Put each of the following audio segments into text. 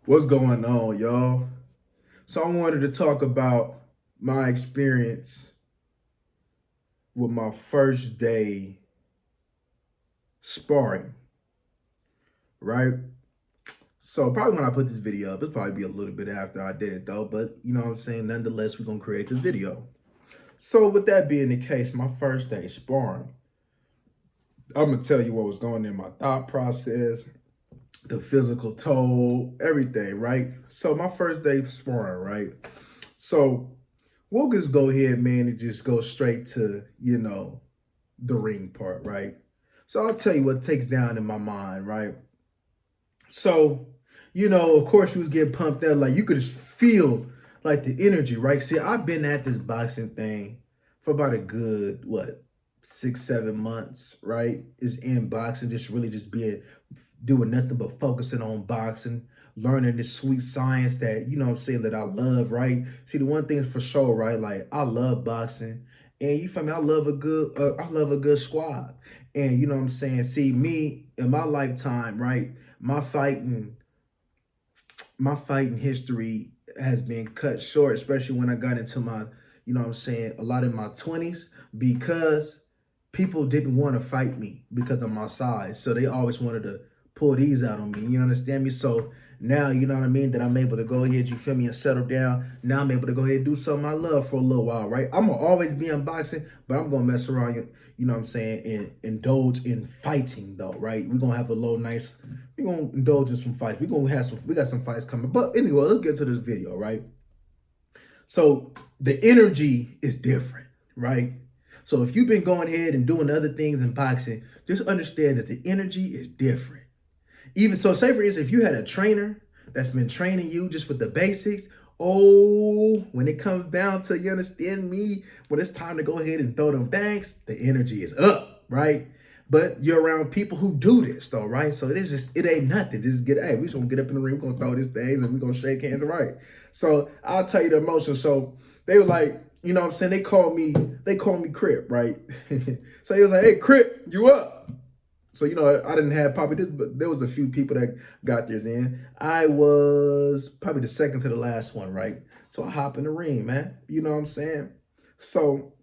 What's going on, y'all? So I wanted to talk about my experience with my first day sparring, right? So probably when I put this video up, it'll probably be a little bit after I did it though, but you know what I'm saying? Nonetheless, we're gonna create this video. So with that being the case, my first day sparring, I'm gonna tell you what was going in my thought process, the physical toll, everything, right? So my first day sparring, right? So we'll just go ahead, man, and just go straight to, the ring part, right? So I'll tell you what takes down in my mind, right? So, of course, you was getting pumped up. Like, you could just feel, like, the energy, right? See, I've been at this boxing thing for about a good, 6, 7 months, right? Is in boxing, just really just doing nothing but focusing on boxing, learning this sweet science that, what I'm saying, that I love, right? See, the one thing for sure, right? Like, I love boxing. And you feel me? I love a good squad. And you know what I'm saying? See, me in my lifetime, right? My fighting, my fighting history has been cut short, especially when I got into my, what I'm saying, a lot in my 20s, because people didn't want to fight me because of my size. So they always wanted to pull these out on me. You understand me? So now, you know what I mean, that I'm able to go ahead, you feel me, and settle down. Now I'm able to go ahead and do something I love for a little while, right? I'm going to always be in boxing, but I'm going to mess around, you know what I'm saying, and indulge in fighting, though, right? We're going to have a little nice, we're going to indulge in some fights. We got some fights coming. But anyway, let's get to this video, right? So the energy is different, right? So if you've been going ahead and doing other things in boxing, just understand that the energy is different. Even so, say for instance, if you had a trainer that's been training you just with the basics, oh, when it comes down to, you understand me, when it's time to go ahead and throw them things, the energy is up, right? But you're around people who do this though, right? So it ain't nothing. Hey, we just gonna get up in the ring, we're gonna throw these things and we're gonna shake hands, right? So I'll tell you the emotion. So they were like, you know what I'm saying? They called me Crip, right? So he was like, hey, Crip, you up? So, I didn't have probably this, but there was a few people that got theirs in. I was probably the second to the last one, right? So I hop in the ring, man. You know what I'm saying? So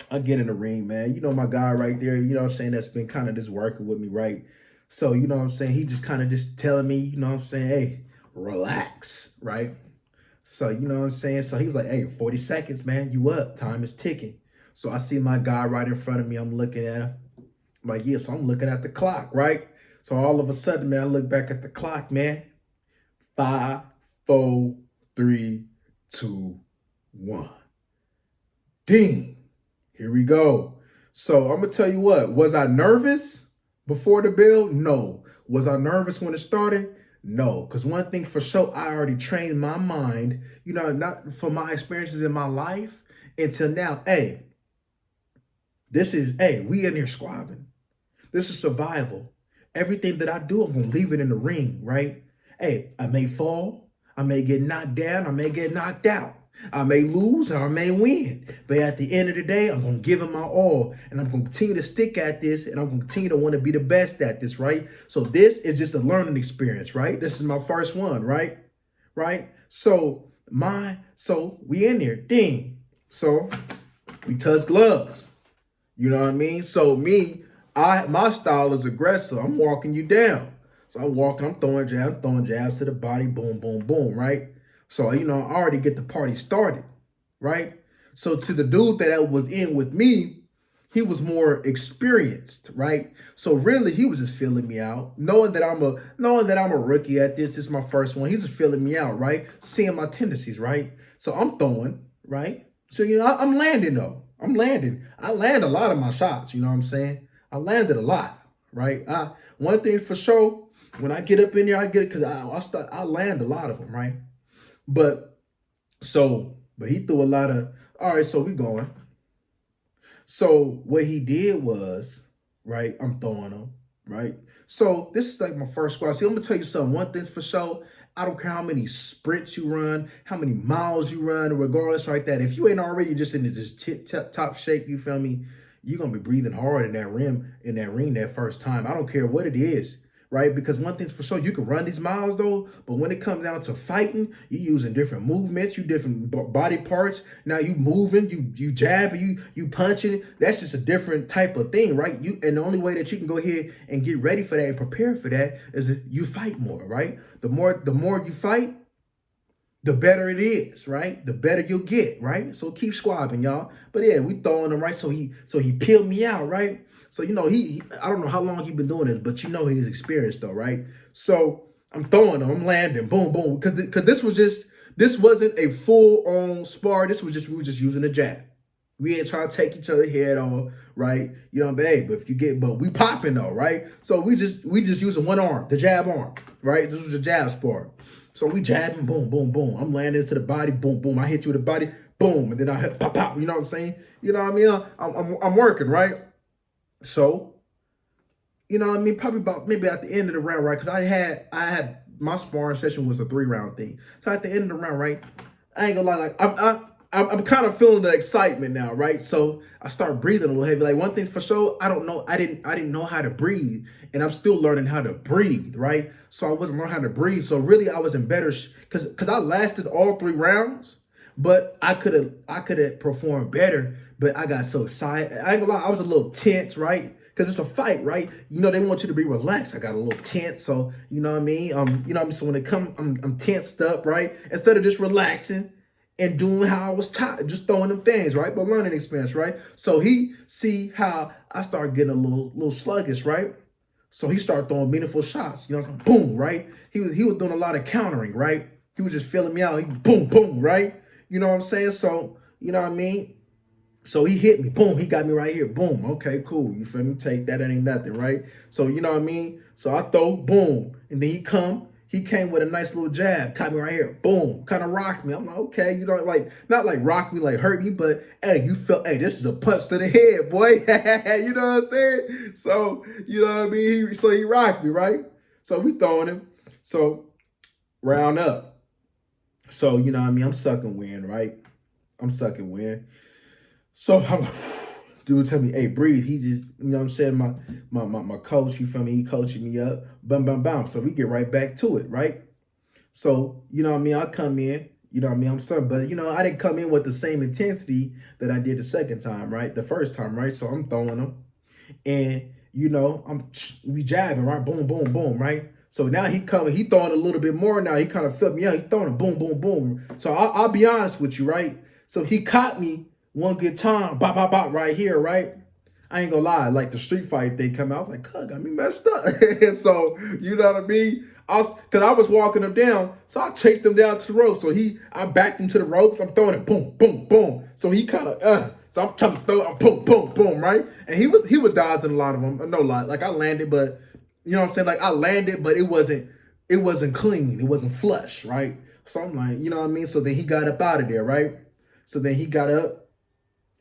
I get in the ring, man. You know my guy right there, you know what I'm saying, that's been kind of just working with me, right? So, you know what I'm saying? He just kind of just telling me, you know what I'm saying, hey, relax, right? So, you know what I'm saying? So he was like, hey, 40 seconds, man. You up. Time is ticking. So I see my guy right in front of me. I'm looking at him. I'm like, yeah, so I'm looking at the clock, right? So all of a sudden, man, I look back at the clock, man. 5, 4, 3, 2, 1. Ding. Here we go. So I'm going to tell you what. Was I nervous before the bell? No. Was I nervous when it started? No. Because one thing for sure, I already trained my mind, not for my experiences in my life until now. Hey, we in here squabbling. This is survival. Everything that I do, I'm going to leave it in the ring, right? Hey, I may fall. I may get knocked down. I may get knocked out. I may lose or I may win. But at the end of the day, I'm going to give it my all. And I'm going to continue to stick at this. And I'm going to continue to want to be the best at this, right? So this is just a learning experience, right? This is my first one, right? Right? So we in there. Ding. So we touch gloves. You know what I mean? So my style is aggressive. I'm walking you down. So I'm throwing jabs to the body, boom, boom, boom, right? So, I already get the party started, right? So to the dude that was in with me, he was more experienced, right? So really he was just feeling me out, knowing that I'm a rookie at this. This is my first one. He was just feeling me out, right? Seeing my tendencies, right? So I'm throwing, right? So, I'm landing though. I'm landing. I land a lot of my shots, you know what I'm saying? I landed a lot, right? One thing for sure, when I get up in there, I get it because I land a lot of them, right? But he threw a lot of, all right, so we going. So what he did was, right, I'm throwing them, right? So this is like my first squad. See, I'm going to tell you something. One thing's for sure, I don't care how many sprints you run, how many miles you run, regardless, right, that if you ain't already just in this top shape, you feel me, you're going to be breathing hard in that ring that first time. I don't care what it is. right? Because one thing's for sure, you can run these miles though, but when it comes down to fighting, you using different movements, you different body parts. Now you moving, you jabbing, you punching. That's just a different type of thing, right? And the only way that you can go ahead and get ready for that and prepare for that is if you fight more, right? The more you fight, the better it is, right? The better you'll get, right? So keep squabbing, y'all. But yeah, we throwing him, right? So he peeled me out, right? So he I don't know how long he been doing this, but he's experienced though, right? So I'm throwing him, I'm landing, boom, boom, because this wasn't a full on spar. We were just using a jab. We ain't trying to take each other head off, right? Hey, but we popping though, right? So we just using one arm, the jab arm, right? This was a jab spar. So we jabbing, boom, boom, boom. I'm landing to the body, boom, boom. I hit you with the body, boom, and then I hit pop, pop. You know what I'm saying? You know what I mean? I'm working, right? So, probably about maybe at the end of the round, right? Because I had my sparring session was a 3-round thing. So at the end of the round, right? I ain't gonna lie, like I'm kind of feeling the excitement now, right? So I start breathing a little heavy. Like one thing for sure, I didn't know how to breathe, and I'm still learning how to breathe, right? So I wasn't learning how to breathe. So really, I was in better because I lasted all 3 rounds, but I could have performed better. But I got so excited. I ain't gonna lie, I was a little tense, right? Because it's a fight, right? They want you to be relaxed. I got a little tense, so you know what I mean. So when it come, I'm tensed up, right? Instead of just relaxing and doing how I was taught, just throwing them things, right? But learning experience, right? So he see how I started getting a little sluggish, right? So he started throwing meaningful shots, boom, right? He was doing a lot of countering, right? He was just filling me out. He boom, boom, right? You know what I'm saying? So, you know what I mean? So he hit me, boom, he got me right here, boom, okay, cool, you feel me, take that, ain't nothing, right? So, you know what I mean? So I throw, boom, and then he came with a nice little jab, caught me right here, boom, kind of rocked me. I'm like, okay, like, not like rock me, like hurt me, but hey, this is a punch to the head, boy. You know what I'm saying? So, you know what I mean? So he rocked me, right? So we throwing him. So round up. So, you know what I mean? I'm sucking wind, right? I'm sucking wind. So I'm like, dude tell me, hey, breathe. He just, you know what I'm saying? My coach, you feel me? He coaching me up. Bum, bum, bum. So we get right back to it, right? So, you know what I mean? I come in, you know what I mean? I'm sorry, but I didn't come in with the same intensity that I did the second time, right? The first time, right? So I'm throwing them. And, we jabbing, right? Boom, boom, boom, right? So now he throwing a little bit more now. He kind of flipped me out. He throwing a boom, boom, boom. So I'll be honest with you, right? So he caught me one good time, bop, bop, bop, right here, right? I ain't gonna lie, like the street fight thing come out, I was like, God, got me messed up. And so, you know what I mean? Because I was walking him down, so I chased him down to the rope. So I backed him to the ropes. I'm throwing it, boom, boom, boom. So he kind of, so I'm trying to throw it, boom, boom, boom, right? And he was dodging a lot of them. No lie, like I landed, but you know what I'm saying? Like I landed, but it wasn't clean. It wasn't flush, right? So I'm like, you know what I mean? So then he got up out of there, right? So then he got up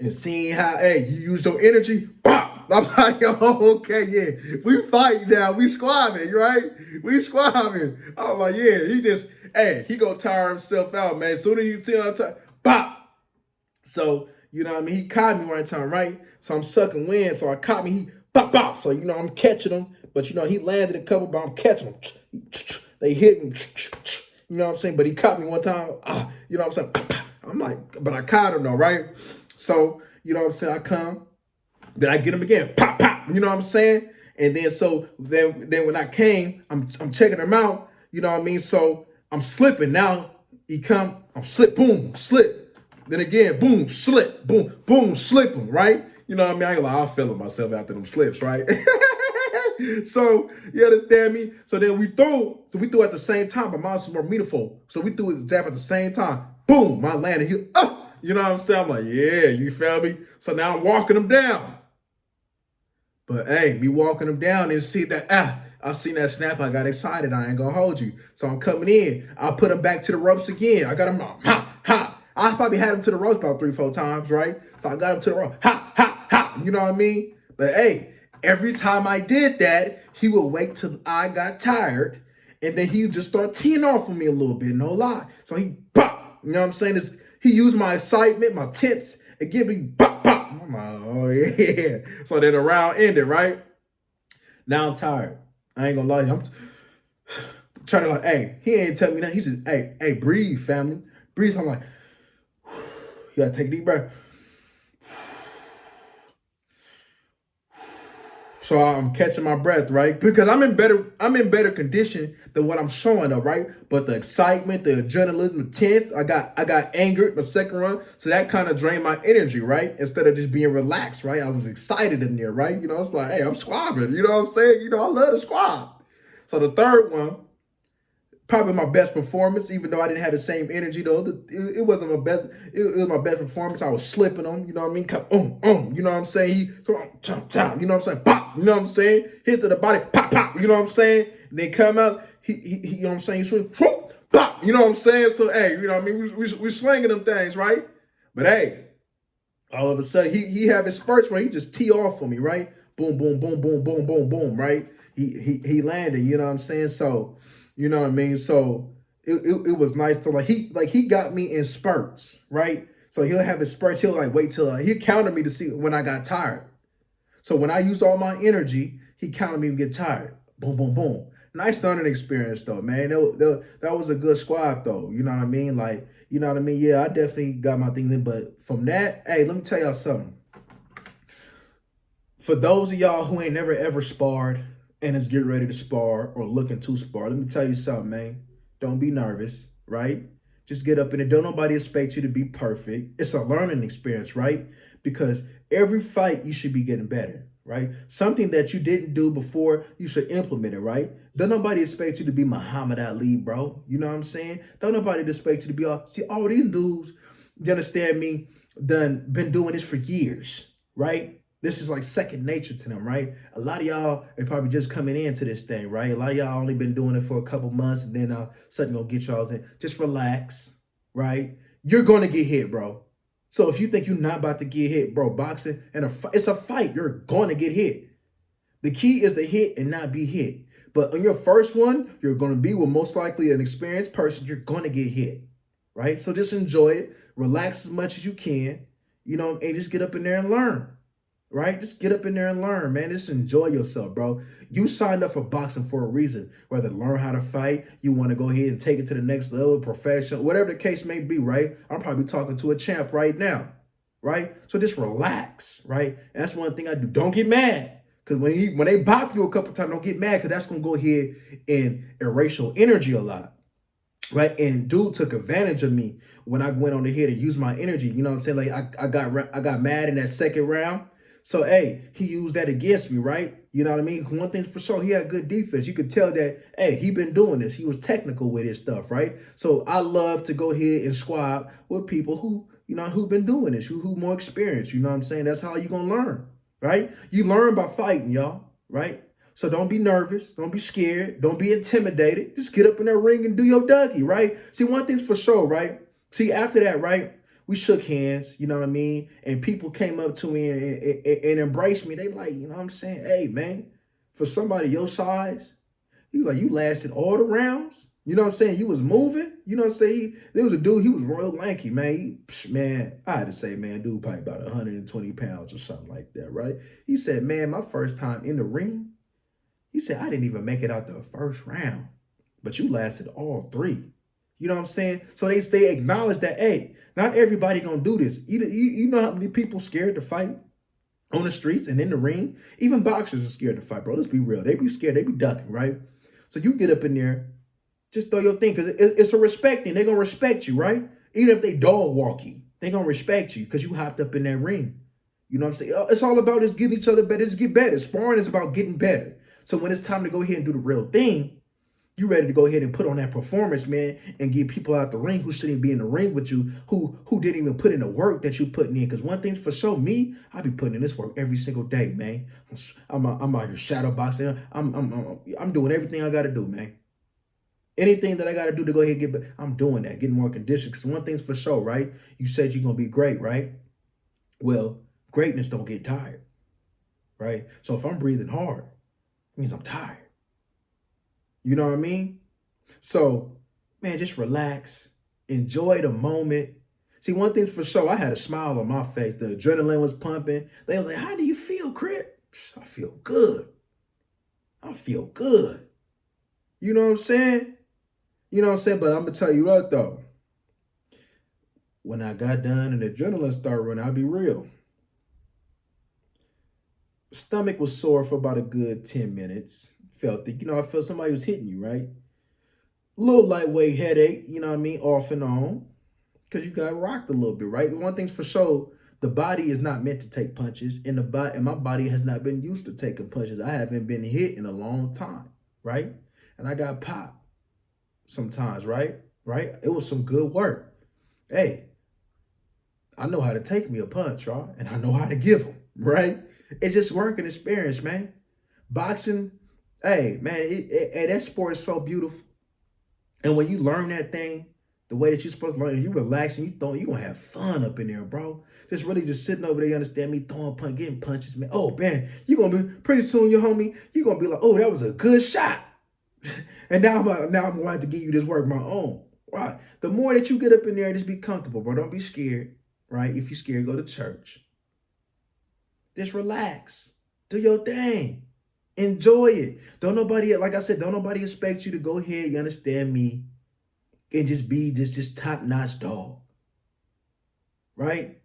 and seeing how, hey, you use your energy, bop. I'm like, oh, okay, yeah. We fight now. We squabbing, right? We squabbing. I was like, yeah, he gonna tire himself out, man. As soon as you see him, bop. So, you know what I mean? He caught me one time, right? So I'm sucking wind. So I caught me, he bop, bop. So, I'm catching him. But, he landed a couple, but I'm catching him. They hit me. You know what I'm saying? But he caught me one time. You know what I'm saying? I'm like, but I caught him though, right? So, you know what I'm saying? I come, then I get him again, pop, pop, you know what I'm saying? And then then when I came, I'm checking him out, you know what I mean? So I'm slipping. Now he come, I'm slip, boom, slip. Then again, boom, slip, boom, boom, slip him, right? You know what I mean? I ain't like, I'm feeling myself after them slips, right? So you understand me? So then we threw at the same time, but mine was more meaningful. So we threw his jab at the same time. Boom, my landing, you know what I'm saying? I'm like, yeah, you feel me? So now I'm walking him down. But hey, me walking him down and see that, I seen that snap, I got excited, I ain't gonna hold you. So I'm coming in, I put him back to the ropes again. I got him, ha. I probably had him to the ropes about 3-4 times, right? So I got him to the ropes, ha, you know what I mean? But hey, every time I did that, he would wait till I got tired, and then he would just start teeing off on me a little bit, no lie. So he, pop, you know what I'm saying? He used my excitement, my tense, and give me pop, pop. I'm like, oh yeah. So then the round ended, right? Now I'm tired. I ain't gonna lie to you. I'm trying to like, hey, he ain't tell me that. He just, hey, breathe, family. Breathe. I'm like, you gotta take a deep breath. So I'm catching my breath, right? Because I'm in better condition than what I'm showing up, right? But the excitement, the adrenaline, the 10th, I got angered the second run. So that kind of drained my energy, right? Instead of just being relaxed, right? I was excited in there, right? It's like, hey, I'm squabbing. You know what I'm saying? I love to squab. So the third one, probably my best performance, even though I didn't have the same energy though. It wasn't my best. It was my best performance. I was slipping on, you know what I mean? You know what I'm saying? Chop, chop, you know what I'm saying? Pop, you know what I'm saying? Hit to the body, pop, pop, you know what I'm saying? And then come out, you know what I'm saying? He swing, whoop, pop, you know what I'm saying? So hey, you know what I mean? We slinging them things, right? But hey, all of a sudden he have his spurts where he just tee off for me, right? Boom, boom, boom, boom, boom, boom, boom, right? He landed, you know what I'm saying? So, you know what I mean? So it was nice to like he got me in spurts, right? So he'll have his spurts, he'll like wait till he'll counter me to see when I got tired. So when I use all my energy, he counted me and get tired. Boom, boom, boom. Nice learning experience though, man. That was a good squad though. You know what I mean? Like, you know what I mean? Yeah, I definitely got my thing in. But from that, hey, let me tell y'all something. For those of y'all who ain't never ever sparred and is getting ready to spar or looking to spar, let me tell you something, man. Don't be nervous, right? Just get up in it. Don't nobody expect you to be perfect. It's a learning experience, right? Because every fight you should be getting better, right? Something that you didn't do before, you should implement it, right? Don't nobody expect you to be Muhammad Ali, bro. You know what I'm saying? Don't nobody expect you to be all these dudes, you understand me, been doing this for years, right? This is like second nature to them, right? A lot of y'all are probably just coming into this thing, right? A lot of y'all only been doing it for a couple months, and then something gonna get y'all in. Just relax, right? You're gonna get hit, bro. So if you think you're not about to get hit, bro, boxing and it's a fight. You're gonna get hit. The key is to hit and not be hit. But on your first one, you're gonna be with most likely an experienced person. You're gonna get hit, right? So just enjoy it, relax as much as you can, and just get up in there and learn. Right? Just get up in there and learn, man. Just enjoy yourself, bro. You signed up for boxing for a reason. Whether learn how to fight, you want to go ahead and take it to the next level, professional, whatever the case may be, right? I'm probably talking to a champ right now, right? So just relax, right? And that's one thing I do. Don't get mad. Because when they bop you a couple times, don't get mad because that's going to go ahead and erase your energy a lot. Right. And dude took advantage of me when I went on ahead and used my energy. You know what I'm saying? Like I got mad in that second round. So hey, he used that against me, right? You know what I mean? One thing for sure, he had good defense. You could tell that, hey, he been doing this. He was technical with his stuff, right? So I love to go ahead and squab with people who've been doing this, who more experienced. You know what I'm saying? That's how you gonna learn, right? You learn by fighting, y'all, right? So don't be nervous. Don't be scared. Don't be intimidated. Just get up in that ring and do your Dougie, right? See, one thing's for sure, right? See, after that, right, we shook hands, you know what I mean? And people came up to me and embraced me. They like, you know what I'm saying? Hey, man, for somebody your size, he was like, you lasted all the rounds. You know what I'm saying? You was moving. You know what I'm saying? There was a dude, he was real lanky, man. Man, I had to say, man, dude probably about 120 pounds or something like that, right? He said, man, my first time in the ring, he said, I didn't even make it out the first round, but you lasted all three. You know what I'm saying? So they acknowledge that, hey, not everybody gonna do this. You know how many people scared to fight on the streets and in the ring? Even boxers are scared to fight, bro. Let's be real. They be scared. They be ducking, right? So you get up in there, just throw your thing, because it's a respect thing. They're gonna respect you, right? Even if they dog walk you, they gonna respect you because you hopped up in that ring. You know what I'm saying? It's all about just getting each other better. Just get better. Sparring is about getting better. So when it's time to go ahead and do the real thing, you ready to go ahead and put on that performance, man, and get people out the ring who shouldn't be in the ring with you, who didn't even put in the work that you putting in. Because one thing's for sure, me, I be putting in this work every single day, man. I'm out here shadow boxing. I'm doing everything I got to do, man. Anything that I got to do to go ahead and get better, I'm doing that, getting more conditioned. Because one thing's for sure, right? You said you're going to be great, right? Well, greatness don't get tired, right? So if I'm breathing hard, it means I'm tired. You know what I mean? So, man, just relax. Enjoy the moment. See, one thing's for sure, I had a smile on my face. The adrenaline was pumping. They was like, how do you feel, Crip? I feel good. I feel good. You know what I'm saying? You know what I'm saying? But I'm gonna tell you what though. When I got done and the adrenaline started running, I'll be real. Stomach was sore for about a good 10 minutes. Felt it. I felt somebody was hitting you, right? Little lightweight headache, you know what I mean, off and on. Because you got rocked a little bit, right? One thing's for sure, the body is not meant to take punches, and my body has not been used to taking punches. I haven't been hit in a long time, right? And I got popped sometimes, right? Right? It was some good work. Hey, I know how to take me a punch, right? And I know how to give them, right? It's just working experience, man. Boxing, hey, man, that sport is so beautiful. And when you learn that thing, the way that you're supposed to learn, and you relax and you gonna have fun up in there, bro. Just really just sitting over there, you understand me, getting punches, man. Oh man, you gonna be pretty soon, your homie, you gonna be like, oh, that was a good shot. And now I'm going to give you this work my own. Right. The more that you get up in there, just be comfortable, bro. Don't be scared. Right? If you're scared, go to church. Just relax. Do your thing. Enjoy it. Like I said, don't nobody expect you to go ahead, you understand me, and just be this just top-notch dog. Right?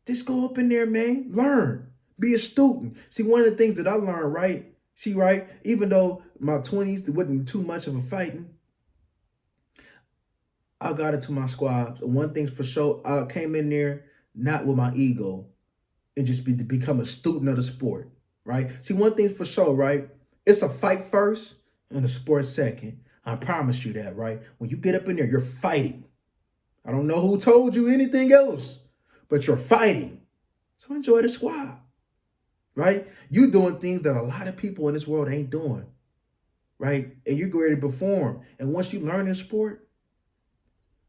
Just go up in there, man. Learn. Be a student. See, one of the things that I learned, right? See, right? Even though my 20s, there wasn't too much of a fighting, I got into my squads. One thing's for sure, I came in there not with my ego and just to become a student of the sport, right? See, one thing's for sure, right? It's a fight first and a sport second. I promise you that, right? When you get up in there, you're fighting. I don't know who told you anything else, but you're fighting. So enjoy the squad, right? You're doing things that a lot of people in this world ain't doing, right? And you're ready to perform. And once you learn this sport,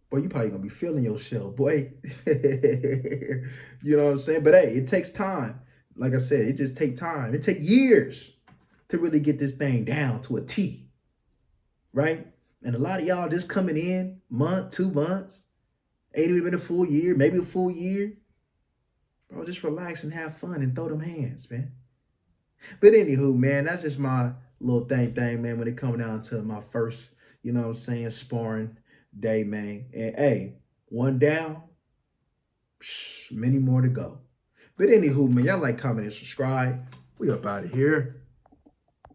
boy, you probably gonna be feeling yourself, boy. You know what I'm saying? But hey, it takes time. Like I said, it just takes time. It takes years to really get this thing down to a T, right? And a lot of y'all just coming in month, 2 months, ain't even been a full year, maybe a full year. Bro, just relax and have fun and throw them hands, man. But anywho, man, that's just my little thing, man, when it comes down to my first, you know what I'm saying, sparring day, man. And hey, one down, many more to go. But anywho, man, y'all like, comment, and subscribe. We up out of here.